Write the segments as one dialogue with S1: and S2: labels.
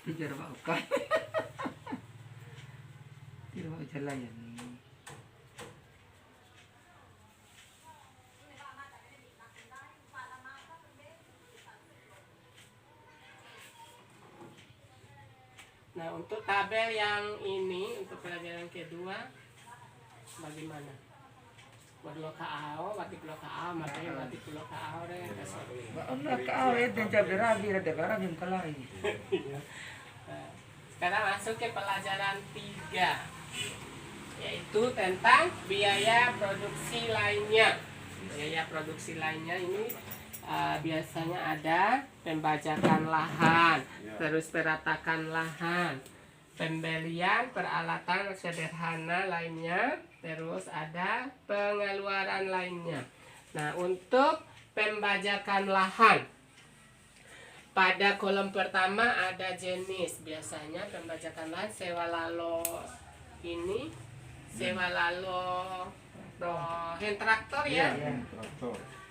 S1: Tijar mau kan? Tidak mau jalan ya nih.
S2: Nah, untuk tabel yang ini, untuk pelajaran kedua, bagaimana? Berlo kaao, batik lo kaao, makanya batik lo kaao deh.
S1: Allah kau itu jawab derabi, ada derabi yang kalah ini.
S2: Sekarang masuk ke pelajaran 3, yaitu tentang biaya produksi lainnya. Biaya produksi lainnya ini biasanya ada pembajakan lahan, terus peratakan lahan, pembelian peralatan sederhana lainnya, terus ada pengeluaran lainnya. Nah, untuk pembajakan lahan, pada kolom pertama ada jenis. Biasanya pembajakan lahan sewa lalo ini, sewa lalo hand traktor ya.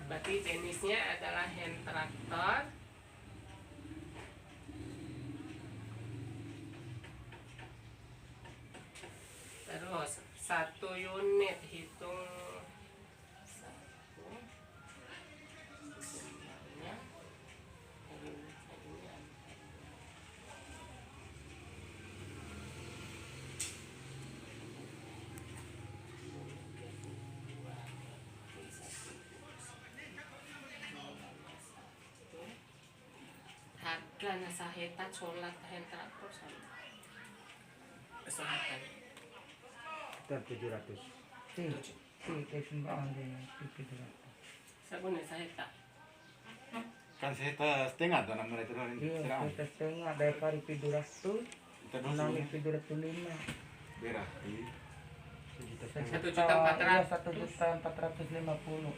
S2: Berarti jenisnya adalah hand traktor. Terus 1 unit hitung 1 jumlahnya. Harga nasaheta colat hand traktor sama. Kesehatan.
S3: 700.
S1: Kayak sembahang deh, 700.
S2: Sabun nasaheta.
S3: Kan saya setengah tuh nama itu kan.
S1: Iya, kita setengah dari kali 700, 6.705.
S3: Berarti
S2: 1.400.000.
S1: 1.450.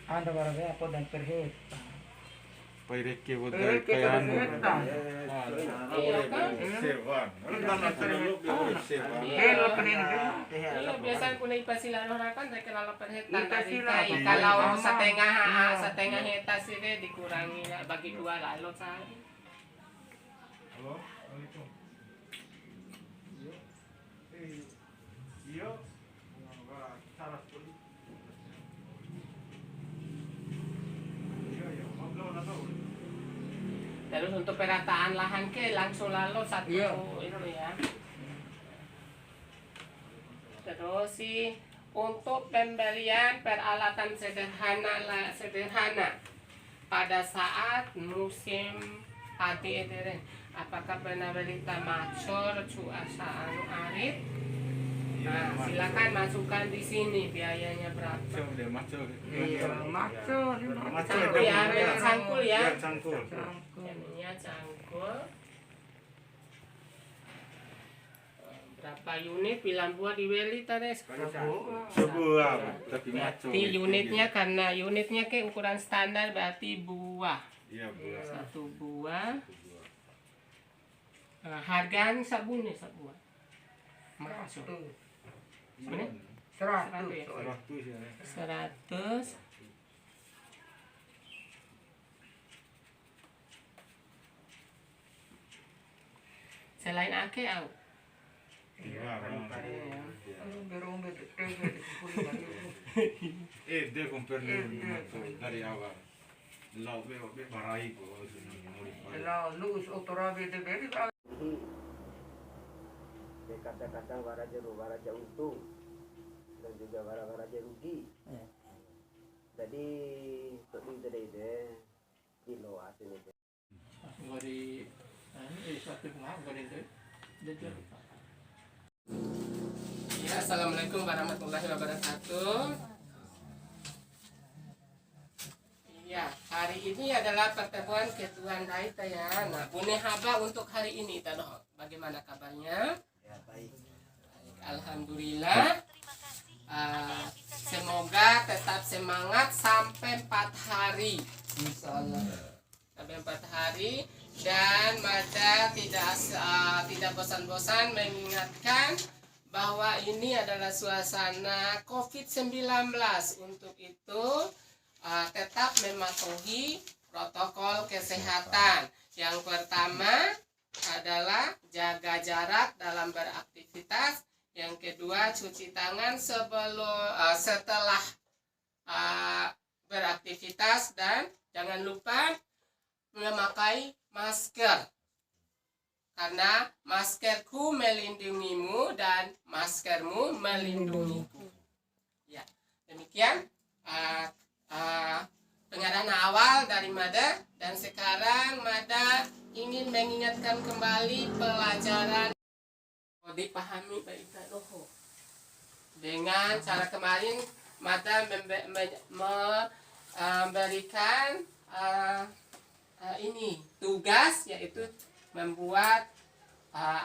S1: Anda barangnya apa dan per hektar?
S3: Paireke buat
S1: Paireke
S3: kayak
S1: per hektar.
S2: Iya kan?
S3: Sewan. Kan sewan.
S2: Iya, biasanya kuna ipasilan orang kan saya kenal per hektar.
S1: Ipasilan.
S2: Kalau setengah hektar sih deh dikurangi bagi 2 lalu saya.
S3: Halo, Assalamualaikum. Iya. Salah sekali.
S2: Terus untuk perataan lahan ke langsung lalu 1 itu ya. Terus sih untuk pembelian peralatan sederhana pada saat musim padi itu, apakah pernah berita macor cuaca arit? Nah, silakan masukkan di sini biayanya berapa.
S3: Macul.
S1: Iya, macul.
S2: Cangkul ya, cangkul ya.
S3: Cangkul.
S2: Ininya cangkul. Berapa unit bilang buah di Weli tadi?
S3: Sebuah, tapi macul.
S2: Berarti unitnya karena unitnya ke ukuran standar berarti buah.
S3: Iya, buah.
S2: 1 buah. Nah, harganya sabunnya sebuah. Masuk. Mana?
S1: 100.
S2: 100. Selain ake au.
S3: Dia compare dari awal. Lau be barai ko
S1: Lulus otorabi de beri.
S4: Kadang-kadang waraja untung dan juga waraja rugi. Jadi untuk ide kilo hasil itu.
S2: Ya, assalamualaikum warahmatullahi wabarakatuh. Ya, hari ini adalah pertemuan ketuan Daita ya. Nah, Bune Haba untuk hari ini Tanoh. Bagaimana kabarnya?
S4: Ya, baik.
S2: Alhamdulillah. Semoga tetap semangat sampai 4 hari. Insyaallah. Sampai 4 hari dan Mada tidak bosan-bosan mengingatkan bahwa ini adalah suasana COVID-19. Untuk itu tetap mematuhi protokol kesehatan. Yang pertama adalah jaga jarak dalam beraktivitas. Yang kedua, cuci tangan setelah beraktivitas, dan jangan lupa memakai masker. Karena maskerku melindungimu dan maskermu melindungiku. Ya, demikian pengadaan awal dari Mada, dan sekarang Mada ingin mengingatkan kembali pelajaran dipahami baik doho. Dengan cara kemarin Mada memberikan ini tugas, yaitu membuat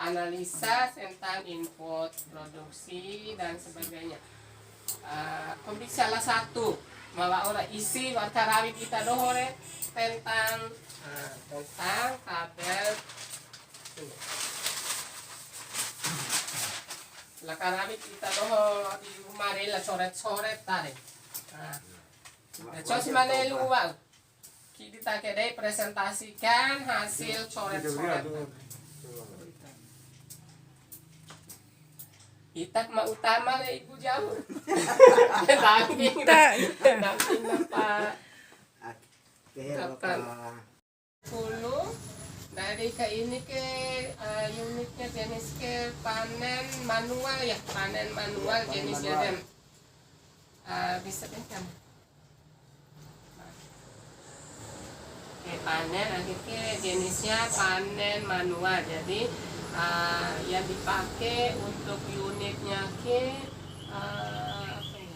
S2: analisa tentang input, produksi dan sebagainya. Kompi salah satu malah orang isi wartarawit kita dohore tentang tabel ini. Lakarawit kita doho di rumah rela coret-coret tadi. Coba mana luang. Kita kedai presentasikan hasil coret-coret. Itak mah utama le ibu jauh. Damping apa? 10 dari ke ini ke unitnya jenis ke panen manual ya, panen manual jenisnya dan bisa kan? Panen akhirnya jenisnya panen manual. Jadi yang dipakai untuk unitnya apa ya?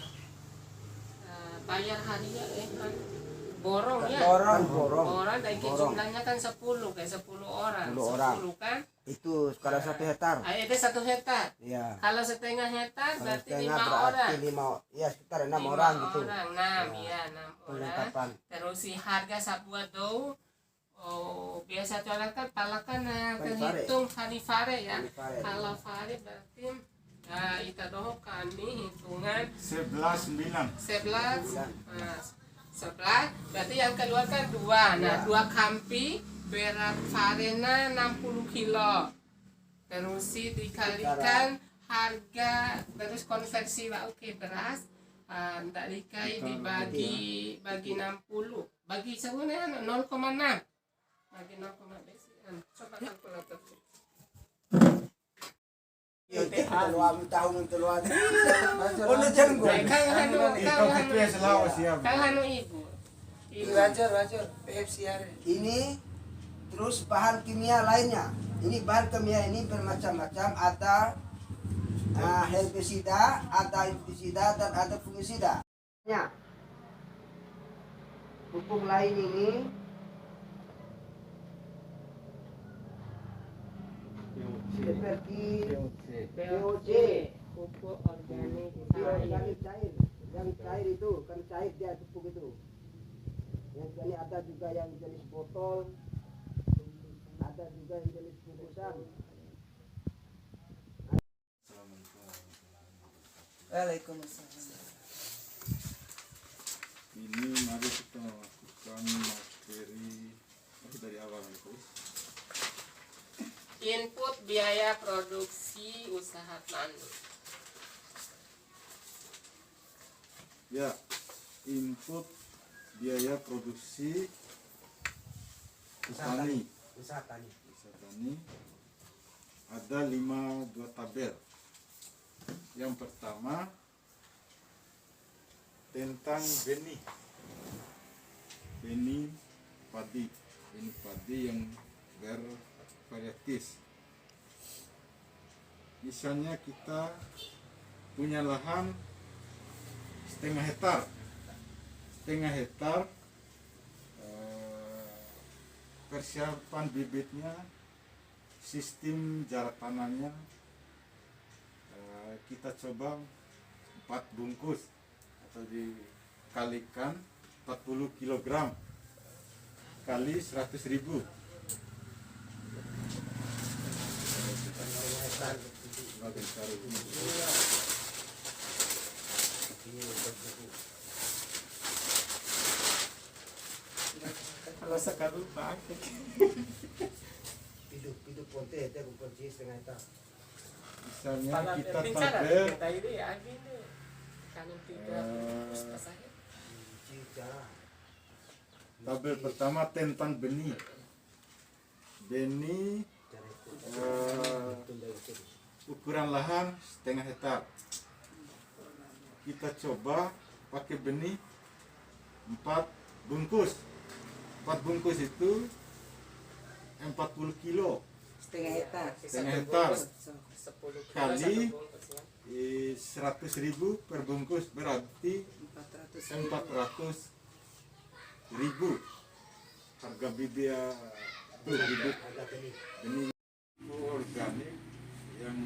S2: Bayar harian borong ya. Borong dan jumlahnya kan 10 kayak 10 orang. 10 kan?
S4: Itu kalau 1 hektar.
S2: Itu 1 hektar.
S4: Iya.
S2: Kalau setengah hektar berarti 5 orang.
S4: 5, ya sekitar 6 orang gitu.
S2: 6 ya, 6 orang. Terus si harga sabuat do biasa jualan kan palakan terhitung hari fare ya. Kalau fare berarti kita doh kami hitungan
S3: 11.9.
S2: 11 berarti yang keluar kan 2. Nah, 2 kampi berat farena 60 kilo. Terus dikalikan harga, terus konversi oke beras dari kai dibagi 60. Bagi sebenarnya 0,6. Bagi 0,6. Coba kalkulator.
S4: Ya, tahun keluar. Oh, jangan gua.
S2: Kang Hanu ibu.
S1: Wajar PFC hari.
S4: Ini terus bahan kimia lainnya. Ini bahan kimia ini bermacam-macam, ada herbisida, ada insektisida dan ada fungisida. Ya. Pupuk lain ini seperti POC,
S2: pupuk organik
S4: cair, yang cair itu kan cair dia pupuk itu. Yang ini ada juga yang jenis botol, ada juga yang jenis bungkusan.
S1: Waalaikumsalam.
S3: Ini mari kita lakukan materi dari awal itu.
S2: Input biaya produksi usaha tani.
S3: Ya, input biaya produksi usaha tani ada 2 tabel. Yang pertama tentang benih padi yang bervarietis. Misalnya kita punya lahan setengah hektar, persiapan bibitnya, sistem jarak tanamnya, kita coba 4 bungkus atau dikalikan 40 kg kali 100.000.
S4: besar.
S3: Makin saru.
S4: Ini untuk buku.
S5: Kalau sekarang pakai.
S4: Hidup ponte itu aku ponci setengah itu.
S3: Misalnya
S2: Pada
S3: kita
S2: penting cara
S3: tabel
S2: kita ini ya gini. Kanan 3 pasahnya.
S4: Cara.
S3: tabel pertama tentang benih. Benih
S4: Cara itu. Tunda itu.
S3: ukuran lahan setengah hektar. Kita coba pakai benih 4 bungkus. 4 bungkus itu 40 kilo
S6: setengah hektar.
S3: setengah hektar
S2: 10 kilo
S3: Kali.
S2: 1 bungkus ya.
S3: 100.000 per bungkus berarti 400.000 harga bibit bibit
S4: Agak benih.
S3: benih organik yang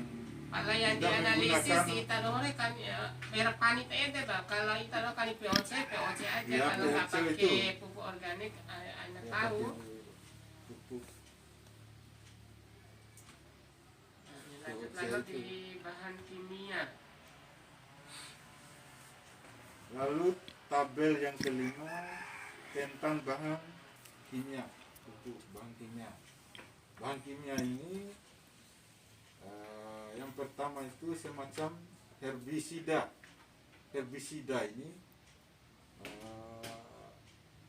S2: Kalau yang
S3: tidak
S2: dianalisis
S3: menggunakan-
S2: kita dulu kan ya merek panit aja bang. Kalau kita lo kan POC aja.
S3: Ya,
S2: Kalau nggak
S3: POC
S2: pakai
S3: itu.
S2: pupuk organik, anak
S3: yang
S2: tahu.
S3: pakai pupuk.
S2: Lanjut
S3: POC
S2: lagi
S3: itu.
S2: di bahan kimia.
S3: Lalu tabel yang kelima tentang bahan kimia, pupuk bahan kimia. Bahan kimia ini yang pertama itu semacam herbisida. Herbisida ini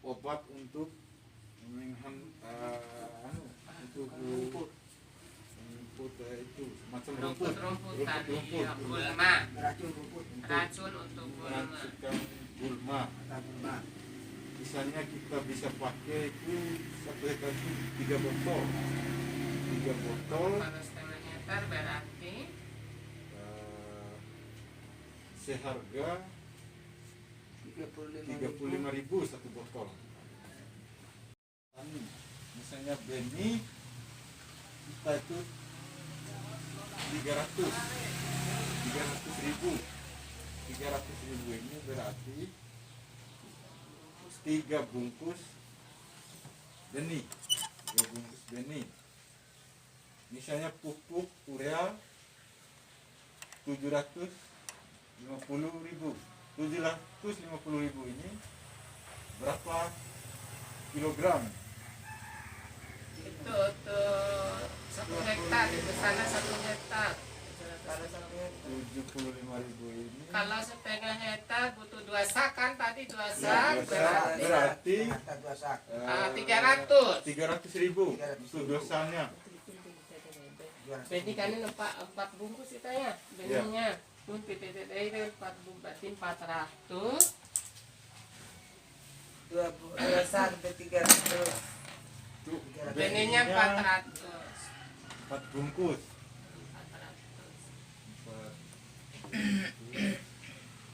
S3: obat untuk untuk rumput itu macam rumput
S2: Rumput
S3: rumput
S2: tadi
S3: rumput
S2: ya, gulma.
S4: Racun rumput.
S2: Racun untuk gulma.
S3: merangsukkan gulma.
S4: Kata gulma.
S3: Misalnya kita bisa pakai itu 1 hektar itu 3 botol. 3 botol
S2: Kalau setengah hektar berarti
S3: seharga 35.000 1 botol. Misalnya benih kita itu 300.000 ini berarti 3 bungkus benih. 3 bungkus benih. Misalnya pupuk urea 750.000 ini berapa kilogram?
S2: itu untuk 1 hektar itu sana 1 hektar.
S6: Kalau 1 hektar
S3: 75.000 ini
S2: Kalau setengah hektar butuh 2 sak kan tadi 2
S3: ya,
S2: sak
S3: berarti
S4: Kata 2 sak.
S2: 300.
S3: 300.000 itu dosanya.
S2: Benih kan 4 bungkus itu ya benihnya. Pun PPT dari 4 bungkus berarti 400.
S6: 2 sak berarti 300.
S3: Itu
S2: Benihnya 400.
S3: 4 bungkus.
S2: 400.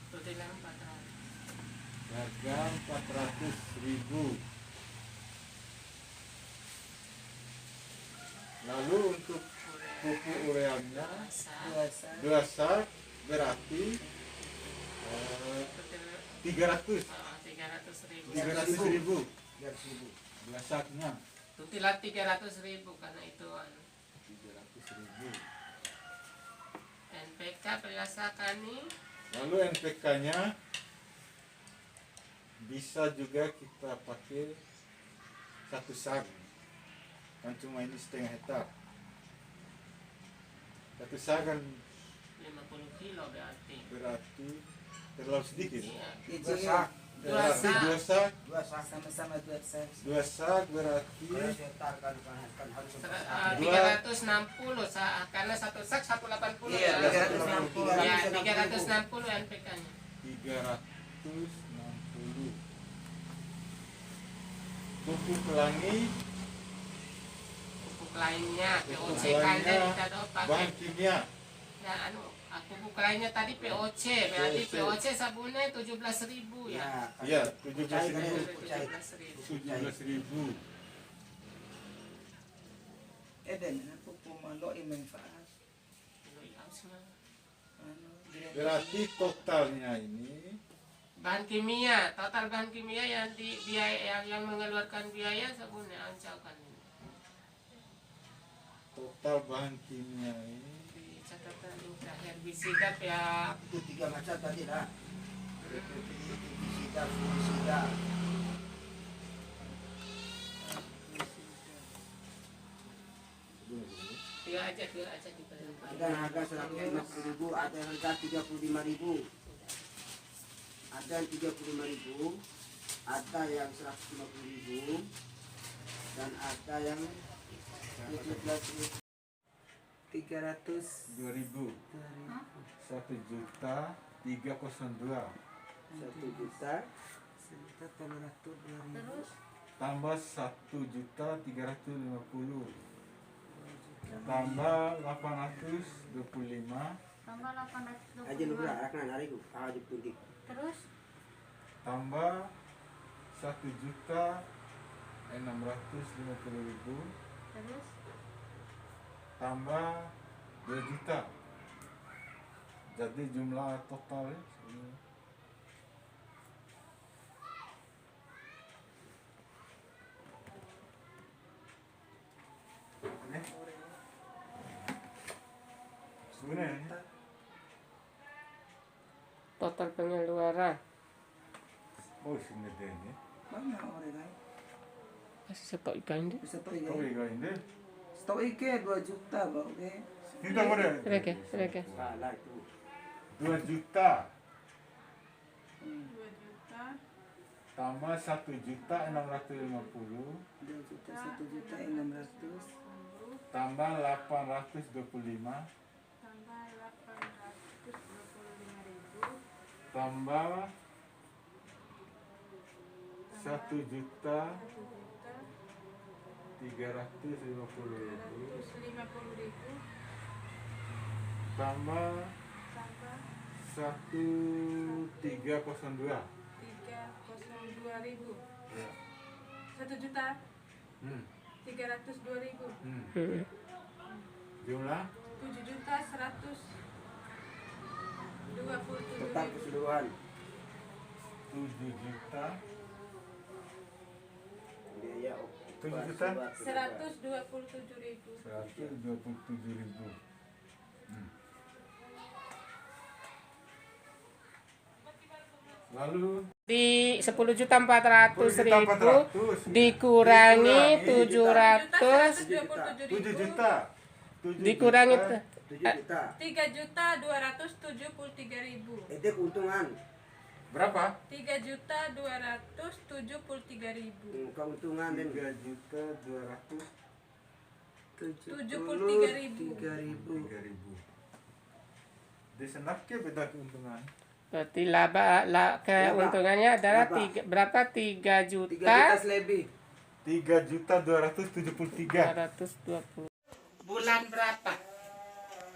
S2: Itu bilang 400.
S3: Harga 400.000. Lalu untuk pupuk ureanya
S6: 2 sak
S3: 2 sak berarti 300.000
S2: 300.000.
S3: 300.000
S4: 300.000.
S3: 2 saknya
S2: Tutilah 300.000 karena itu
S3: 300.000.
S2: NPK berdasarkan nih.
S3: Lalu NPK-nya bisa juga kita pakai 1 sak, kan cuma ini setengah hektar. 1 sak kan
S2: 50 kilo berarti.
S3: terlalu sedikit.
S2: Iya.
S4: 2 sak.
S3: Berarti 2
S2: 2
S3: sak,
S4: 2 sak.
S6: sama-sama 2 sak
S3: 2 sak berarti
S4: Kalau setar kan harus
S2: 360 karena 1 sak 180
S6: Iya,
S2: ya.
S6: 360.
S2: Ya, 360 NPK-nya.
S3: 360. Pupuk pelangi,
S2: Pupuk lainnya,
S3: pupuk
S2: POC kan
S3: lainnya
S2: kita do
S3: bahan
S2: pakai.
S3: kimia.
S2: Ya pupuk lainnya tadi POC, berarti
S3: POC.
S2: POC sabunnya 17.000 ya.
S3: Iya,
S4: Cair kan
S3: 17.000.
S4: itu, cair.
S2: 17.000.
S3: 17.000.
S6: dan aku pumalo manfaat
S3: Berarti totalnya ini
S2: Bahan kimia, total bahan kimia yang biaya yang mengeluarkan biaya sabunnya ancaukan ini.
S3: total bahan kimia ini
S2: catatan juga herbisida ya.
S4: Itu 3 macam tadi lah. Herbisida, fungisida.
S2: Dua aja dibeli.
S4: Ada yang harga 150.000, ada yang harga 35.000. Ada yang 35.000, ada yang 150.000, dan ada yang 17.000.
S6: 300
S3: 2000. 1.302.000.
S6: 1.300.000.
S3: Tambah 1.350.000. Tambah 825.
S5: Tambah 820.
S4: Aja lu berak, anak nari ku, aja puntik.
S5: Terus
S3: Tambah 1.650.000.
S5: terus
S3: Tambah 2 juta. Jadi jumlah total sebenarnya
S2: Total pengeluaran.
S3: oh sebenarnya
S6: Mana orang lain?
S2: Masih setok ikan deh.
S6: Bisa tahu
S3: kau
S6: ya.
S3: ini
S6: Stok ike 2 juta bang. Oke.
S3: tidak boleh
S2: Oke.
S4: Salah itu.
S3: 2 juta
S5: 2 juta.
S3: tambah 1.650.000
S6: 2 juta 1.600.000.
S3: tambah 825
S5: Tambah 825.000.
S3: tambah 1 juta 350.000
S5: 350.000.
S3: tambah
S5: Tambah
S3: 1.302
S5: 302.000.
S3: ya.
S5: 1 juta
S3: Hmm.
S5: 302.000.
S3: Hmm. Jumlah
S5: 7 juta 127.000.
S4: Total keseluruhan.
S3: 7 juta
S4: Biaya
S3: 7 juta
S5: 127.000.
S3: 127.000. Lalu
S2: Di 10.400.000
S3: 10.400.000
S2: dikurangi 700
S3: 7 juta 7
S2: dikurangi
S3: juta.
S4: 7 juta.
S5: 3.273.000.
S4: Itu keuntungan.
S3: Berapa?
S5: 3.273.000.
S4: Keuntungan dan
S3: 3 juta 200
S6: 73.000.
S3: 3.000. Di sana ke beda keuntungan.
S2: berarti keuntungannya adalah berapa 3
S6: 3 juta
S2: juta
S6: lebih.
S3: 3.273.
S2: 220 bulan berapa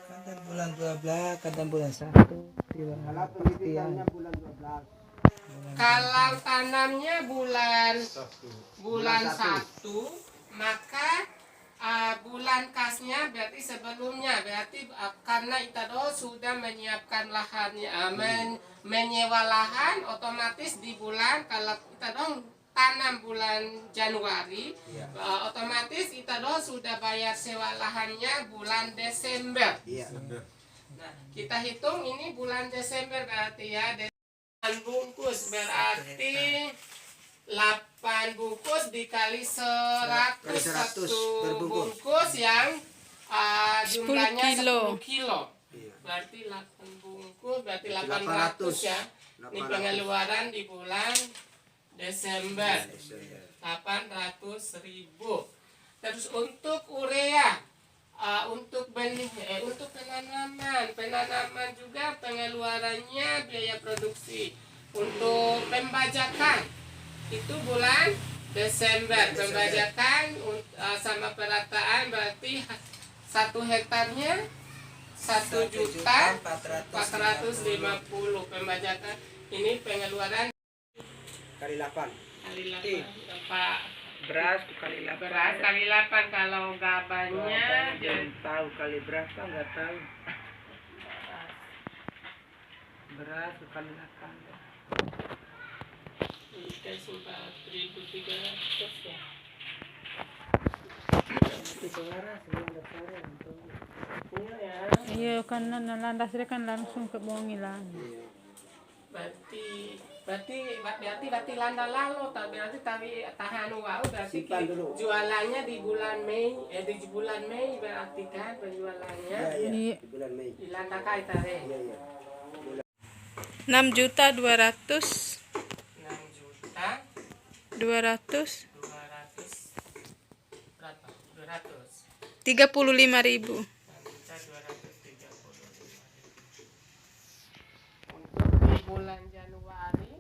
S6: Kadang bulan 12, kadang bulan 1.
S4: kalau pendidikannya bulan 12.
S2: kalau tanamnya bulan 1
S4: Bulan
S2: maka bulan kasnya berarti sebelumnya berarti karena Itado sudah menyiapkan lahannya menyewa lahan otomatis di bulan kalau Itado tanam bulan Januari otomatis Itado sudah bayar sewa lahannya bulan Desember.
S4: Iya.
S2: Nah, kita hitung ini bulan Desember berarti ya 8 bungkus berarti 8 bungkus dikali 100
S4: 100
S2: satu
S4: per bungkus.
S2: bungkus yang jumlahnya
S5: 10
S2: kilo.
S4: Iya.
S2: Berarti 8 bungkus berarti
S4: 800
S2: 800 ya. Ini
S4: 800.
S2: pengeluaran di bulan Desember.
S4: Desember.
S2: 800.000. Terus untuk urea untuk benih untuk penanaman juga pengeluarannya biaya produksi. Untuk pembajakan itu bulan Desember. Pembajakan sama perataan berarti 1 hektarnya 1.450.000 pembajakan. Ini pengeluaran
S4: Kali 8.
S2: kali 8 Pak.
S6: Beras kali 8.
S2: Beras kali 8 kalau gabahnya jadi
S6: tahu kali berapa nggak tahu. Beras kali 8.
S2: dikasih 4.300 ya. Iya ya.
S5: Iya kan landas dia kan langsung ke Bongilan.
S2: Berarti landa lalu berarti tahan wau berarti
S4: Simpan dulu.
S2: jualannya di bulan Mei berarti kan penjualannya
S5: Iya.
S4: Di bulan Mei.
S2: di landa kai tare.
S4: Iya, iya.
S5: 6.200.000.
S2: 6.200.000
S5: berapa?
S2: 200.
S5: 35.000.
S2: 6.235.000. Untuk di bulan Januari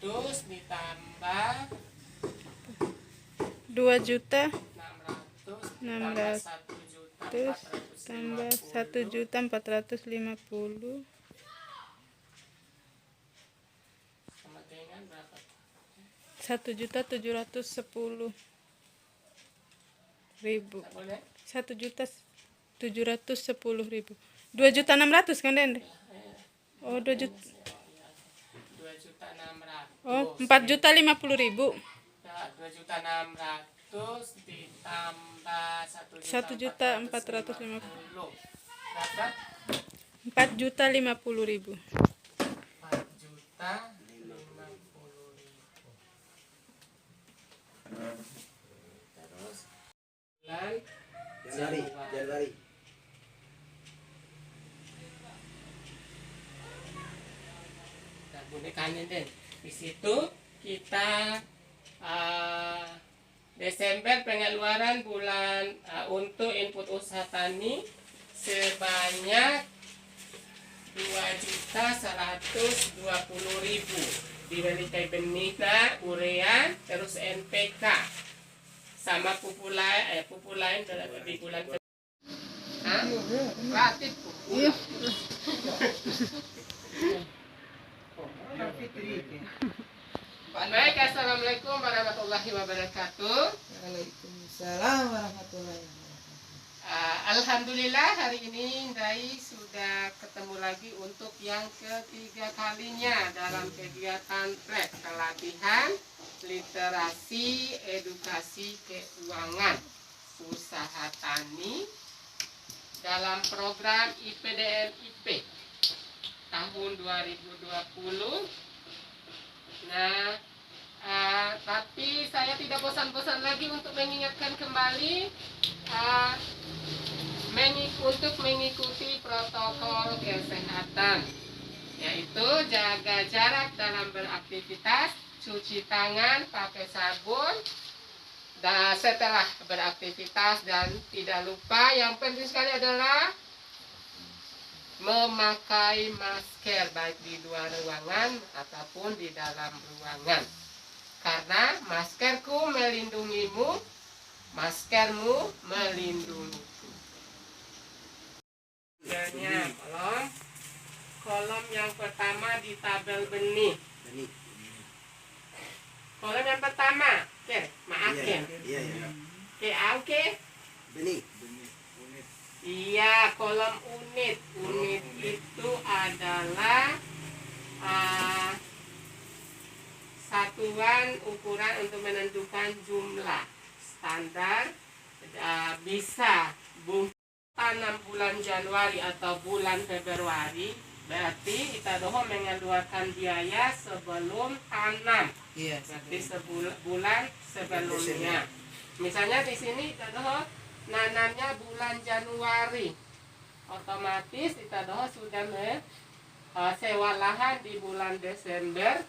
S2: 2.600.000 ditambah
S5: 2.600.000
S2: 600
S5: tambah 1.450.000
S2: sama dengan berapa?
S5: 1.710.000.
S2: Boleh?
S5: 1.710.000. 2.600.000 kan Den? Oh 2 juta.
S2: 2.600.000.
S5: Oh 4.050.000.
S2: Ya, 2.600.000 ditambah
S5: 1.450.000.
S2: Berapa?
S5: 4.050.000.
S2: 4.050.000. Terus bulan
S4: Januari.
S2: Nah, bonekanya Den. Di situ kita Desember pengeluaran bulan untuk input usaha tani sebanyak 2.120.000 dibeli kayak benih urea terus NPK sama pupuk lain di bulan relatif pupuk. Baik, assalamualaikum warahmatullahi wabarakatuh.
S6: Waalaikumsalam warahmatullahi wabarakatuh.
S2: Alhamdulillah hari ini Ndai sudah ketemu lagi untuk yang ketiga kalinya dalam kegiatan TREK pelatihan literasi edukasi keuangan usaha tani dalam program IPDN-IP tahun 2020. Nah, tapi saya tidak bosan-bosan lagi untuk mengingatkan kembali untuk mengikuti protokol kesehatan, yaitu jaga jarak dalam beraktivitas, cuci tangan pakai sabun dan setelah beraktivitas, dan tidak lupa yang penting sekali adalah memakai masker baik di luar ruangan ataupun di dalam ruangan, karena maskerku melindungimu, maskermu melindungiku. Kolom yang pertama di tabel benih. Kolom yang pertama, maaf ya. Oke.
S4: Benih.
S2: Iya, kolom unit. Unit itu adalah satuan ukuran untuk menentukan jumlah standar. Bisa tanam bulan Januari atau bulan Februari, berarti kita doho mengeluarkan biaya sebelum tanam.
S6: Iya.
S2: Berarti sebulan sebelumnya. Misalnya di sini kita doho nanamnya bulan Januari, otomatis kita doho sudah sewa lahan di bulan Desember,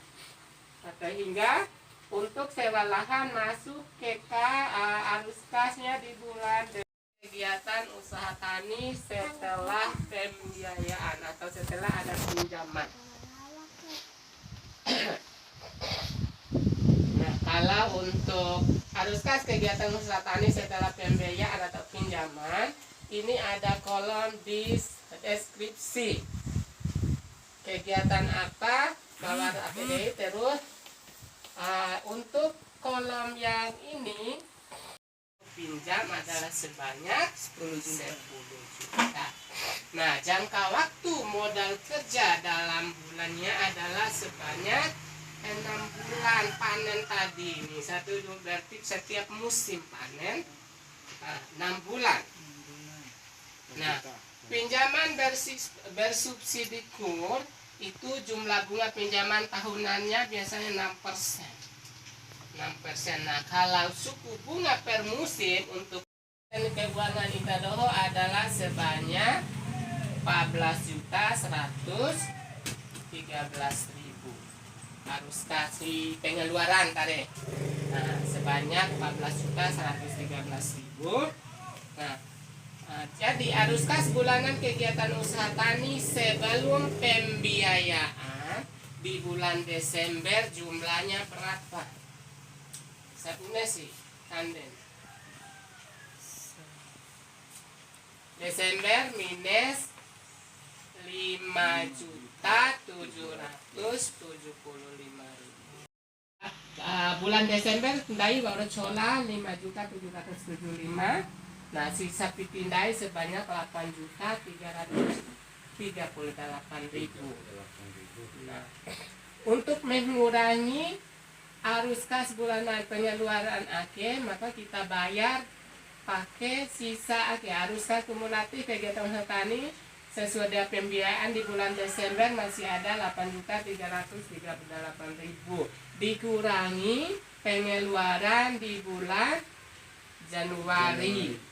S2: atau hingga untuk sewa lahan masuk ke arus kasnya di bulan kegiatan usaha tani setelah pembiayaan atau setelah ada pinjaman. Nah, kalau untuk arus kas kegiatan usaha tani setelah pembiayaan atau pinjaman, ini ada kolom deskripsi kegiatan apa, bawah APD. Terus untuk kolom yang ini pinjam adalah sebanyak 10 juta. Nah, jangka waktu modal kerja dalam bulannya adalah sebanyak bulan panen tadi ini satu berarti setiap musim panen 6 bulan. Nah, pinjaman bersubsidi KUR itu jumlah bunga pinjaman tahunannya biasanya 6%. 6%. Nah, kalau suku bunga per musim untuk keuangan Itadoho adalah sebanyak 14.113.000. Harus kasih pengeluaran tadi. Nah, sebanyak 14.113.000. Nah, jadi arus kas bulanan kegiatan usaha tani sebelum pembiayaan di bulan Desember jumlahnya berapa? Sabune sih, Kanden. Desember minus 5.775.000. Bulan Desember tindai baru cola 5.775. Nah, sisa pitindai sebanyak 8.338.000. Nah, untuk mengurangi arus kas bulanan pengeluaran ake, maka kita bayar pakai sisa ake. Arus kas kumulatif kegiatan usaha tani sesuai dengan pembiayaan di bulan Desember masih ada 8.338.000. Dikurangi pengeluaran di bulan Januari.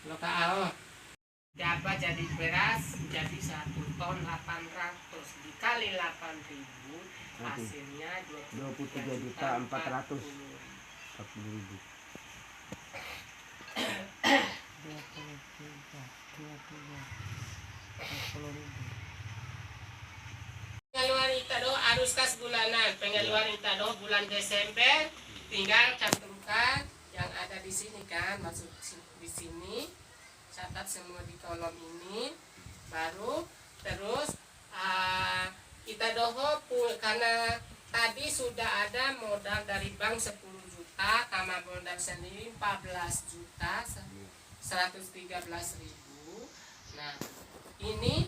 S2: Lokal dapat jadi beras jadi 1 ton 800 dikali 8.000 hasilnya
S4: 23.440.000.
S2: Pengeluaran Itadoho arus kas bulanan. Pengeluaran Itadoho bulan Desember tinggal cantumkan yang ada di sini kan, masuk di sini, catat semua di kolom ini, baru terus Itadoho karena tadi sudah ada modal dari bank 10 juta, tambah modal sendiri 14 juta 113.000. Nah, ini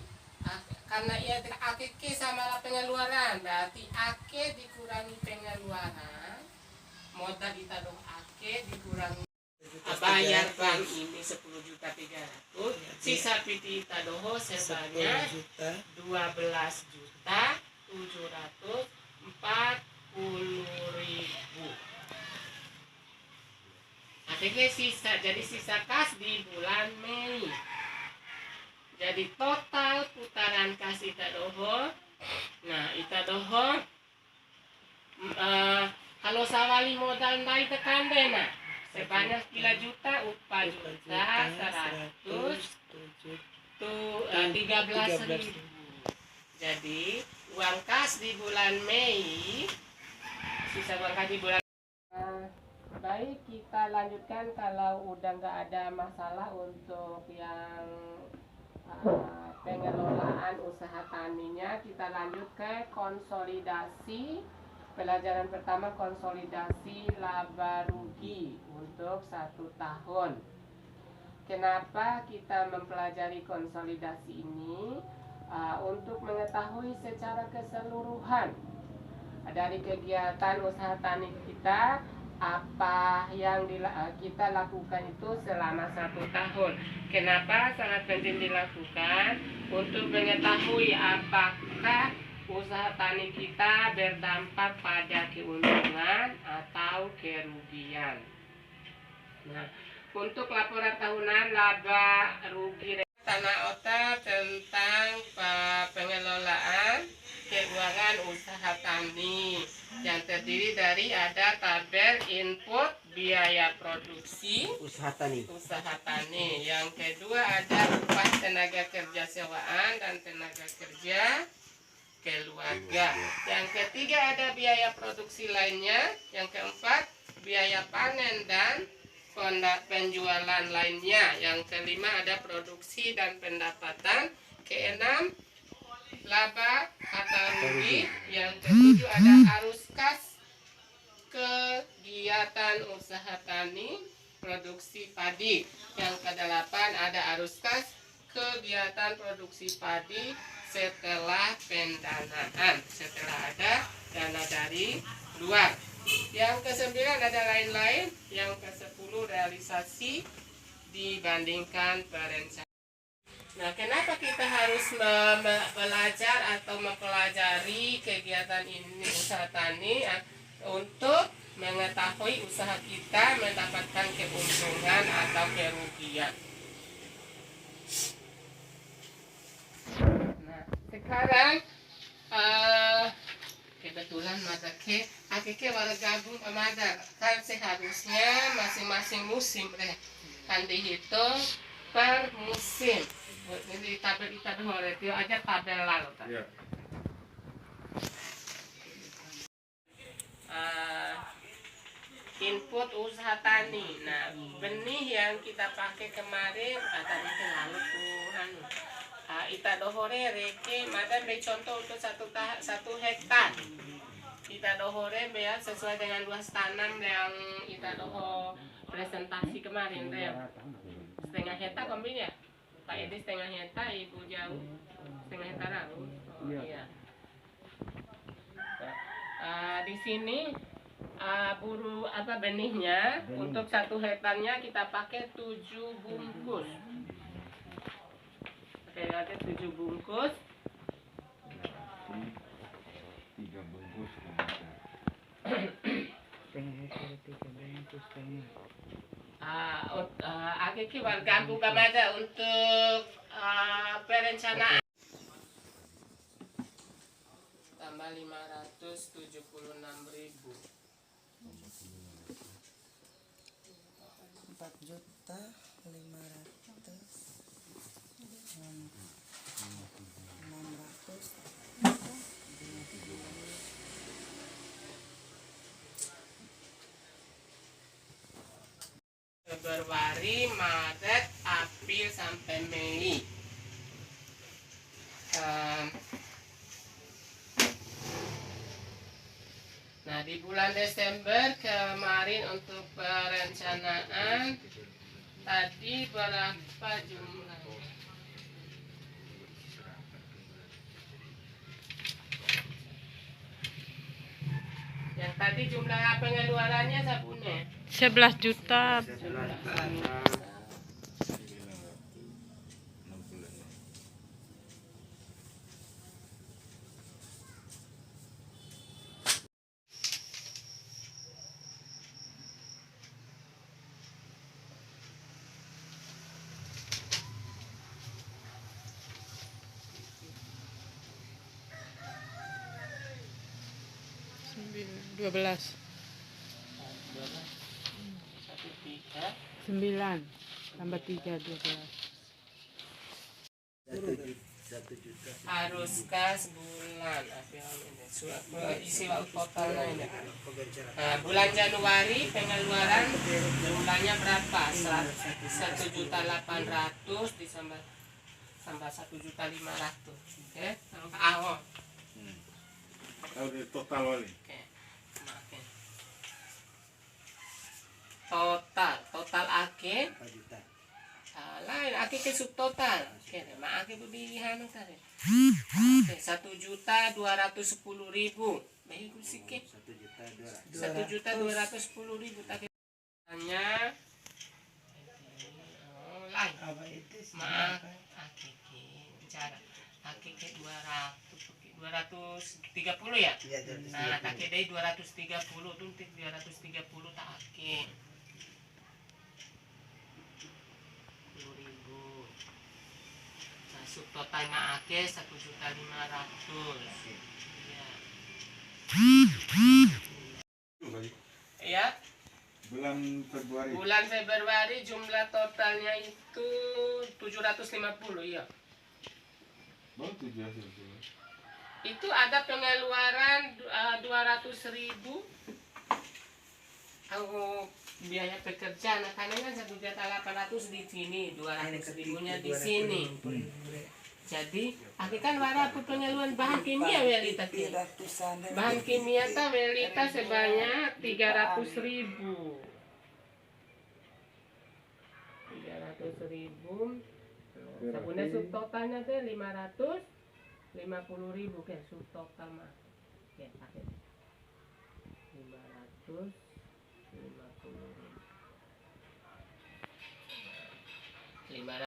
S2: karena ia AKK sama pengeluaran, berarti AK dikurangi pengeluaran, modal Itadoho AK dikurangi bayar bank ini 10.300.000, sisa PT Itadoho sebanyak 12.740.000. Akhirnya sisa, jadi sisa kas di bulan Mei. Jadi total putaran kas Itadoho. Nah, Itadoho kalau sawali modal naik tekan deh, nah sebanyak 3 juta, 4 juta 113.000. Jadi uang kas di bulan Mei, sisa uang kas di bulan. Baik, kita lanjutkan kalau udah nggak ada masalah untuk yang pengelolaan usaha taninya. Kita lanjut ke konsolidasi. Pelajaran pertama, konsolidasi laba rugi untuk 1 tahun. Kenapa kita mempelajari konsolidasi ini? Untuk mengetahui secara keseluruhan dari kegiatan usaha tani kita, apa yang kita lakukan itu selama 1 tahun. Kenapa sangat penting dilakukan? Untuk mengetahui apakah usaha tani kita berdampak pada keuntungan atau kerugian. Nah, untuk laporan tahunan laba rugi Tanah Otak tentang pengelolaan keuangan usaha tani yang terdiri dari ada tabel input biaya produksi
S4: Usaha tani.
S2: Yang kedua ada upah tenaga kerja sewaan dan tenaga kerja keluarga. Yang ketiga ada biaya produksi lainnya. Yang keempat biaya panen dan penjualan lainnya. Yang kelima ada produksi dan pendapatan. Keenam laba atau rugi. Yang ketujuh ada arus kas kegiatan usaha tani produksi padi. Yang kedelapan ada arus kas kegiatan produksi padi setelah pendanaan, setelah ada dana dari luar. Yang ke-9 ada lain-lain. Yang ke-10 realisasi dibandingkan perencanaan. Nah, kenapa kita harus belajar atau mempelajari kegiatan ini, usaha tani, untuk mengetahui usaha kita mendapatkan keuntungan atau kerugian. Nah, sekarang kebetulan Akeke baru gabung sama Madar, kan seharusnya masing-masing musim deh kan dihitung per musim. Ini tabel itu aja tabel lalu kan.
S3: Ya.
S2: Input usaha tani. Nah, benih yang kita pakai kemarin tadi lalu tuh ita dohore reke madan be contoh untuk satu hektar. Ita dohore ya sesuai dengan luas tanam yang ita doho presentasi kemarin deh. Setengah hektar kombil ya. Pak Edi setengah hektar, Ibu jauh setengah hektar lalu. Oh, iya. Di sini benihnya untuk 1 hektarnya kita pakai 7 bungkus. Oke, ada 7 bungkus.
S3: 3 bungkus.
S2: Akiki gabung ada untuk perencanaan. Tambah 576.000.
S6: 4.600.000.
S2: Februari, Maret, April sampai Mei. Nah, di bulan Desember kemarin untuk perencanaan tadi berapa jumlahnya? Yang tadi jumlah pengeluarannya sabunnya
S5: 11 juta. Dua belas. 9 tambah 3 12.
S2: Haruskah sebulan isi totalnya ini. Bulan Januari pengeluaran jumlahnya berapa? 1.800.000 tambah 1.500.000. Oke, awal.
S3: Total wali.
S2: Oke. Total ake lain ake ke subtotal. Oke, mak ake di hanu tadi. Oke, 1.210.000. Baik sih ke. 1.210.000 tadi. Hanya lain. Mak ake ke cara ake ke 230 ya. Nah, ake dari 230 tuh 230 tak ake. 10.000. Nah, subtotal ake 1.500.000. Ya. Bulan Februari jumlah totalnya itu 750 ya. Itu ada pengeluaran 200.000. Aku biaya pekerja, nah karena kan 1.800.000 di sini, 200.000-nya di sini. Jadi, aku kan warna pengeluaran bahan kimia welita. Bahan kimia ta welita sebanyak 300.000. 300.000. Sabunnya subtotalnya teh 500. 50.000 kayak total mah. Oke, pakai 500